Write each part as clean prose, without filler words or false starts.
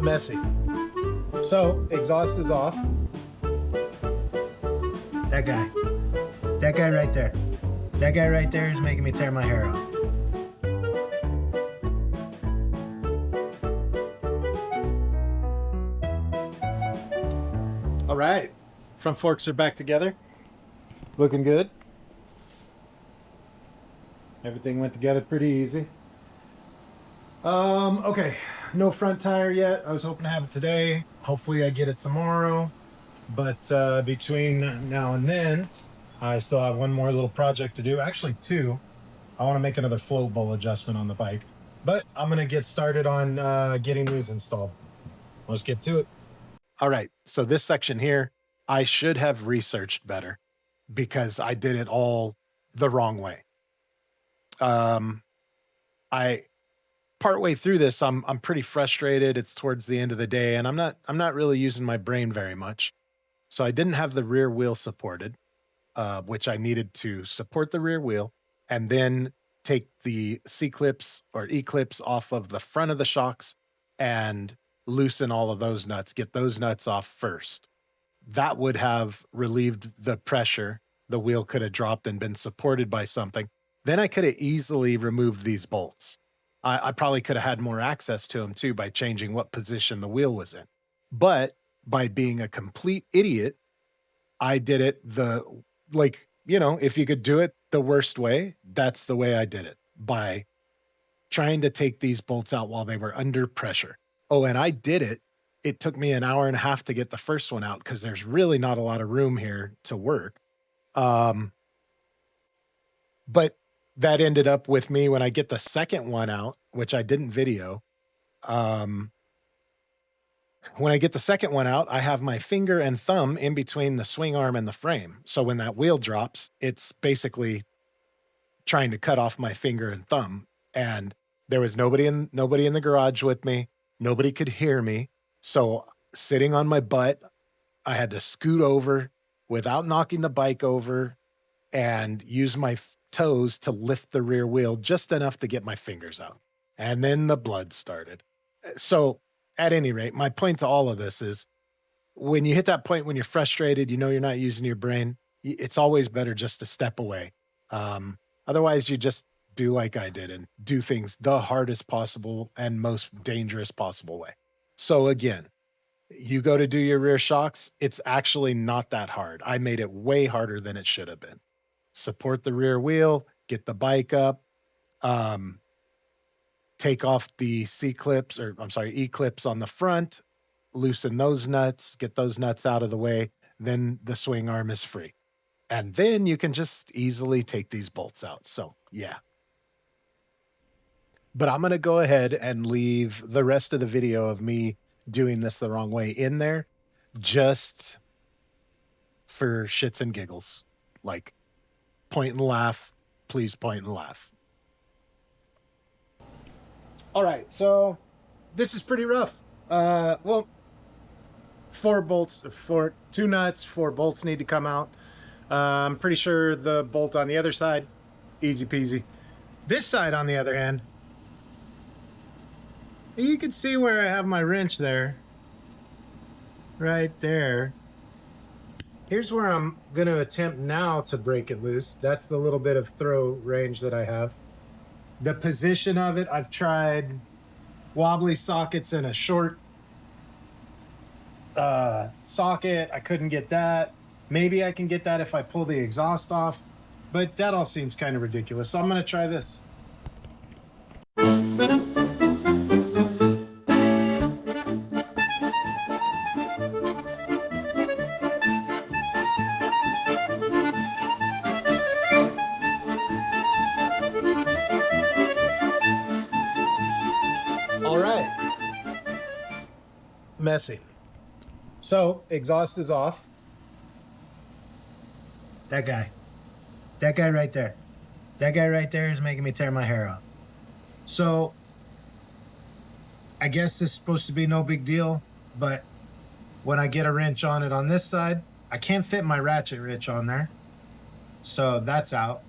messy. So exhaust is off. That guy right there. That guy right there is making me tear my hair out. All right, front forks are back together. Looking good. Everything went together pretty easy. Okay, no front tire yet. I was hoping to have it today. Hopefully I get it tomorrow. But between now and then, I still have one more little project to do. Actually, two. I want to make another float bowl adjustment on the bike. But I'm going to get started on getting these installed. Let's get to it. All right, so this section here, I should have researched better because I did it all the wrong way. I partway through this, I'm pretty frustrated. It's towards the end of the day, and I'm not really using my brain very much. So I didn't have the rear wheel supported, which I needed to support the rear wheel, and then take the C-clips or E-clips off of the front of the shocks and loosen all of those nuts, get those nuts off first. That would have relieved the pressure. The wheel could have dropped and been supported by something. Then I could have easily removed these bolts. I probably could have had more access to them too by changing what position the wheel was in. But by being a complete idiot, I did it if you could do it the worst way, that's the way I did it, by trying to take these bolts out while they were under pressure. Oh, and I did it. It took me an hour and a half to get the first one out because there's really not a lot of room here to work. But that ended up with me when I get the second one out, which I didn't video. When I get the second one out, I have my finger and thumb in between the swing arm and the frame. So when that wheel drops, it's basically trying to cut off my finger and thumb. And there was nobody in the garage with me. Nobody could hear me. So sitting on my butt, I had to scoot over without knocking the bike over and use my toes to lift the rear wheel just enough to get my fingers out. And then the blood started. So at any rate, my point to all of this is when you hit that point when you're frustrated, you're not using your brain, it's always better just to step away. Otherwise, you just do like I did and do things the hardest possible and most dangerous possible way. So again, you go to do your rear shocks, it's actually not that hard. I made it way harder than it should have been. Support the rear wheel, get the bike up, take off the E-clips on the front, loosen those nuts, get those nuts out of the way, then the swing arm is free. And then you can just easily take these bolts out. So yeah. But I'm going to go ahead and leave the rest of the video of me doing this the wrong way in there just for shits and giggles. Like, point and laugh, please point and laugh. All right, so this is pretty rough. Well, 2 nuts, 4 bolts need to come out. I'm pretty sure the bolt on the other side, easy peasy. This side, on the other hand, you can see where I have my wrench there. Right there. Here's where I'm going to attempt now to break it loose. That's the little bit of throw range that I have. The position of it, I've tried wobbly sockets in a short socket. I couldn't get that. Maybe I can get that if I pull the exhaust off, but that all seems kind of ridiculous. So I'm going to try this. All right. Messy. So exhaust is off. That guy right there. That guy right there is making me tear my hair out. So I guess this is supposed to be no big deal, but when I get a wrench on it on this side, I can't fit my ratchet wrench on there. So that's out.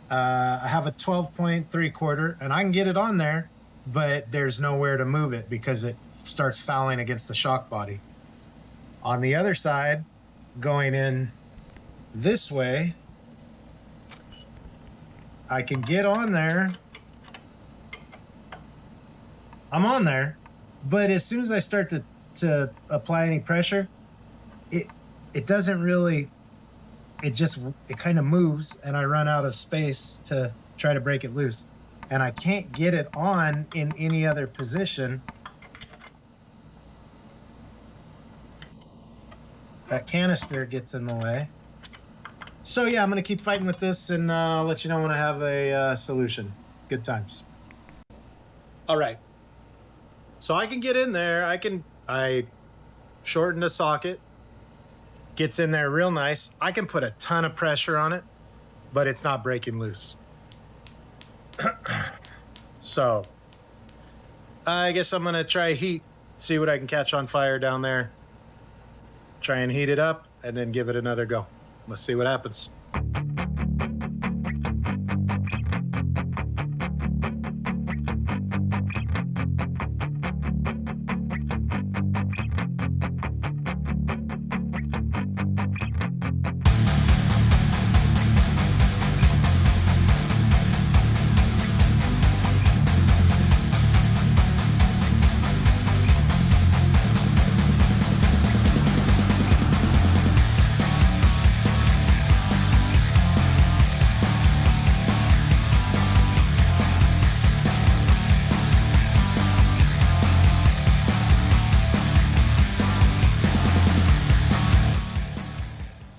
I have a 12.75 and I can get it on there, but there's nowhere to move it because it starts fouling against the shock body. On the other side, going in this way, I can get on there. I'm on there, but as soon as I start to apply any pressure, it doesn't really, it kind of moves, and I run out of space to try to break it loose. And I can't get it on in any other position. That canister gets in the way. So yeah, I'm gonna keep fighting with this, and I'll let you know when I have a solution. Good times. All right. So I can get in there. I shorten the socket, gets in there real nice. I can put a ton of pressure on it, but it's not breaking loose. So I guess I'm gonna try heat, see what I can catch on fire down there. Try and heat it up and then give it another go. Let's see what happens.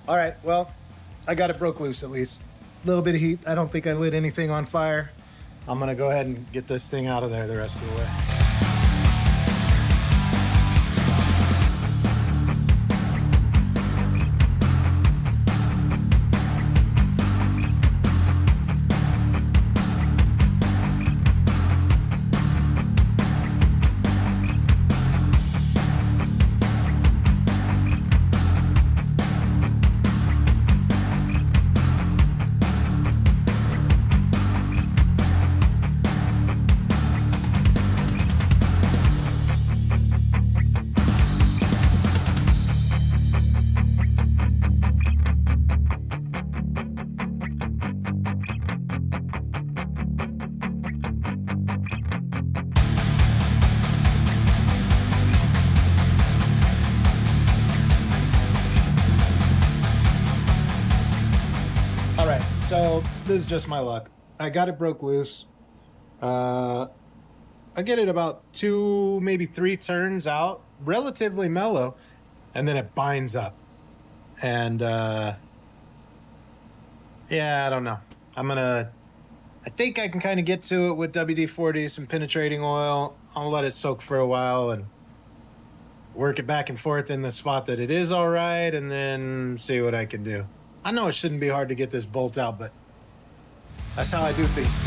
All right, well, I got it broke loose at least. A little bit of heat. I don't think I lit anything on fire. I'm gonna go ahead and get this thing out of there the rest of the way. All right, so this is just my luck. I got it broke loose. I get it about 2, maybe 3 turns out, relatively mellow, and then it binds up. And yeah, I don't know. I think I can kind of get to it with WD-40, some penetrating oil. I'll let it soak for a while and work it back and forth in the spot that it is all right, and then see what I can do. I know it shouldn't be hard to get this bolt out, but that's how I do things.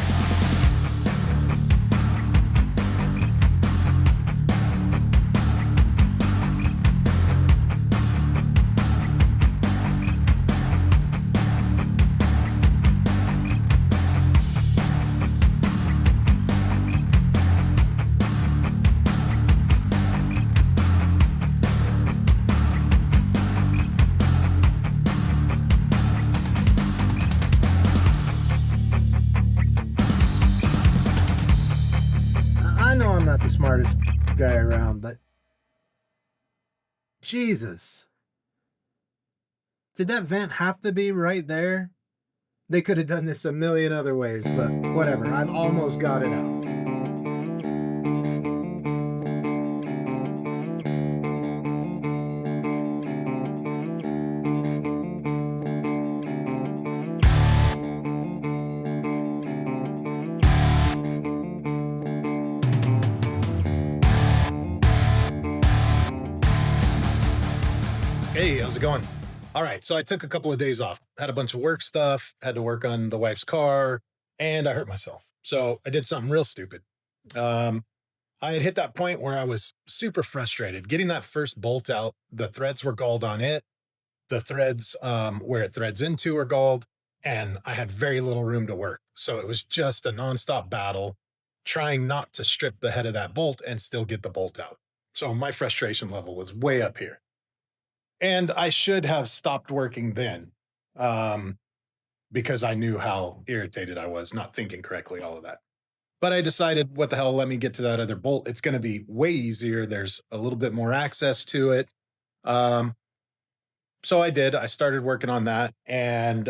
I know I'm not the smartest guy around, but Jesus. Did that vent have to be right there? They could have done this a million other ways, but whatever. I've almost got it out. Hey, how's it going? All right, so I took a couple of days off, had a bunch of work stuff, had to work on the wife's car, and I hurt myself. So I did something real stupid. Um, I had hit that point where I was super frustrated. Getting that first bolt out, the threads were galled on it. The threads where it threads into are galled, and I had very little room to work. So it was just a nonstop battle trying not to strip the head of that bolt and still get the bolt out. So my frustration level was way up here. And I should have stopped working then, um, because I knew how irritated I was, not thinking correctly, all of that. But I decided, what the hell, let me get to that other bolt. It's going to be way easier. There's a little bit more access to it. Um, so I did. I started working on that. And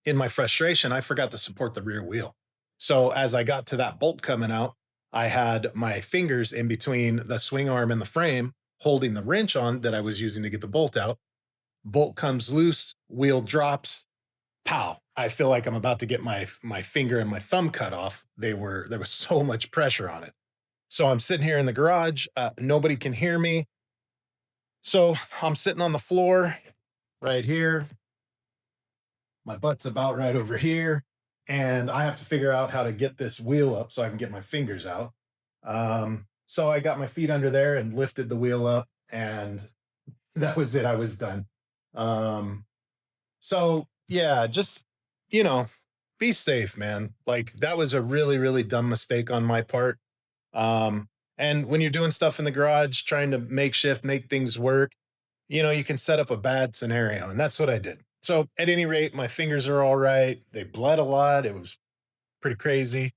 in my frustration, I forgot to support the rear wheel. So as I got to that bolt coming out, I had my fingers in between the swing arm and the frame, holding the wrench on that I was using to get the bolt out. Bolt comes loose, wheel drops, pow. I feel like I'm about to get my finger and my thumb cut off. There was so much pressure on it. So I'm sitting here in the garage. Nobody can hear me. So I'm sitting on the floor right here. My butt's about right over here. And I have to figure out how to get this wheel up so I can get my fingers out. So I got my feet under there and lifted the wheel up, and that was it. I was done. So yeah, just, you know, be safe, man. Like, that was a really, really dumb mistake on my part. And when you're doing stuff in the garage, trying to make things work, you can set up a bad scenario. And that's what I did. So at any rate, my fingers are all right. They bled a lot. It was pretty crazy,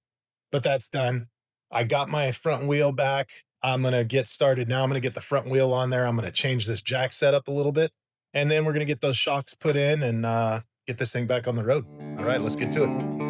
but that's done. I got my front wheel back. I'm going to get started now. I'm going to get the front wheel on there. I'm going to change this jack setup a little bit. And then we're going to get those shocks put in and get this thing back on the road. All right, let's get to it.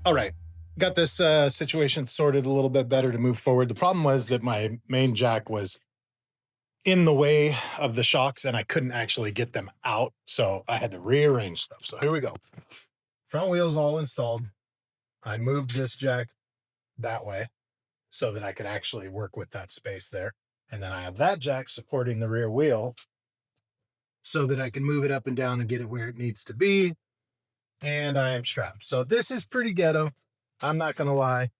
All right. Got this situation sorted a little bit better to move forward. The problem was that my main jack was in the way of the shocks and I couldn't actually get them out. So I had to rearrange stuff. So here we go. Front wheel's all installed. I moved this jack that way so that I could actually work with that space there. And then I have that jack supporting the rear wheel so that I can move it up and down and get it where it needs to be. And I am strapped. So this is pretty ghetto. I'm not going to lie.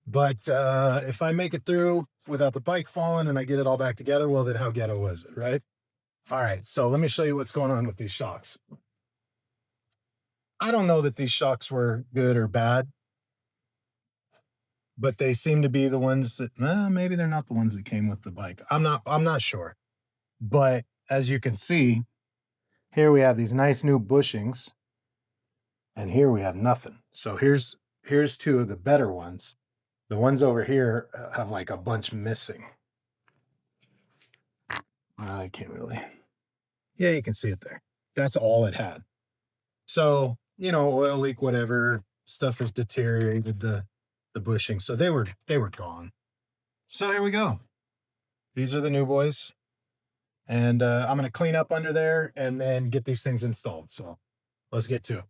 But if I make it through without the bike falling and I get it all back together, well, then how ghetto was it, right? All right, so let me show you what's going on with these shocks. I don't know that these shocks were good or bad. but they seem to be the ones that, maybe they're not the ones that came with the bike. I'm not sure. But as you can see, here we have these nice new bushings, and here we have nothing. So here's two of the better ones. The ones over here have like a bunch missing. I can't really. Yeah, you can see it there. That's all it had. So, oil leak, whatever, stuff has deteriorated the bushing. So they were gone. So here we go. These are the new boys. And I'm going to clean up under there and then get these things installed. So let's get to it.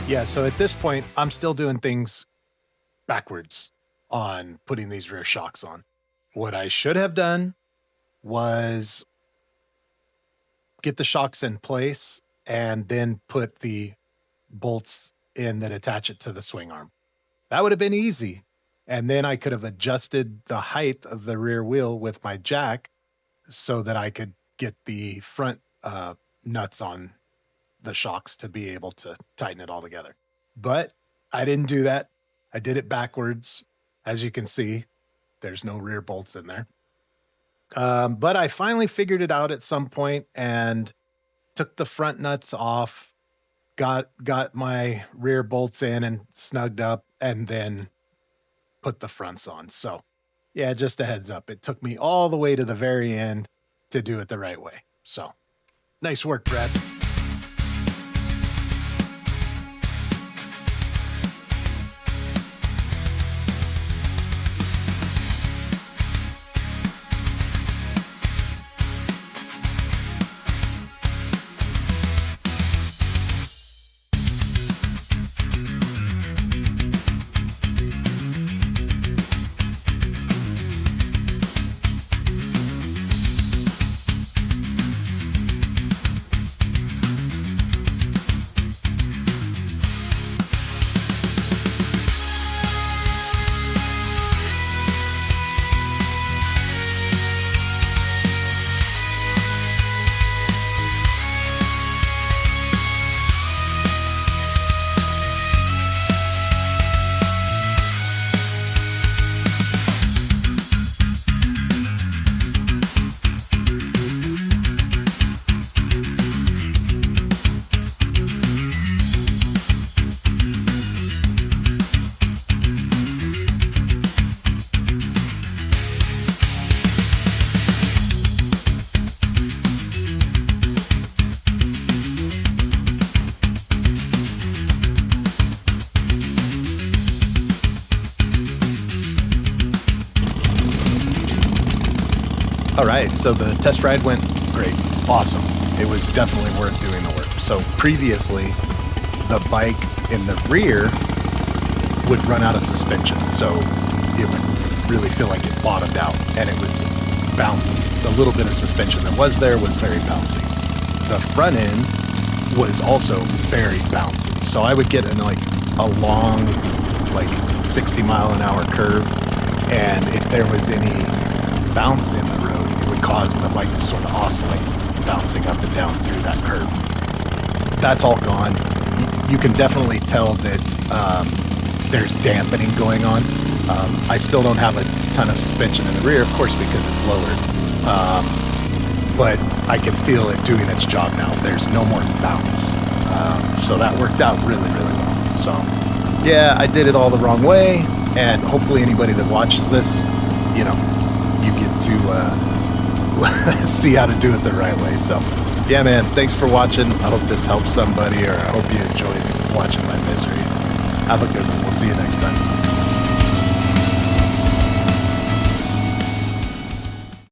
Yeah, so at this point, I'm still doing things backwards on putting these rear shocks on. What I should have done was get the shocks in place and then put the bolts in that attach it to the swing arm. That would have been easy. And then I could have adjusted the height of the rear wheel with my jack so that I could get the front nuts on the shocks to be able to tighten it all together. But I didn't do that. I did it backwards. As you can see, there's no rear bolts in there. But I finally figured it out at some point and took the front nuts off, got my rear bolts in and snugged up, and then put the fronts on. So yeah, just a heads up. It took me all the way to the very end to do it the right way. So nice work, Brad. All right, so the test ride went great. Awesome. It was definitely worth doing the work. So previously, the bike in the rear would run out of suspension. So it would really feel like it bottomed out and it was bouncy. The little bit of suspension that was there was very bouncy. The front end was also very bouncy. So I would get in like a long, like 60 mile an hour curve. And if there was any bounce in the road, it would cause the bike to sort of oscillate, bouncing up and down through that curve. That's all gone. You can definitely tell that there's dampening going on. I still don't have a ton of suspension in the rear, of course, because it's lowered. but I can feel it doing its job now. There's no more bounce. So that worked out really, really well. So yeah, I did it all the wrong way, and hopefully anybody that watches this, you know, you get to see how to do it the right way. So yeah, man, thanks for watching. I hope this helps somebody, or I hope you enjoyed watching my misery. Have a good one. We'll see you next time.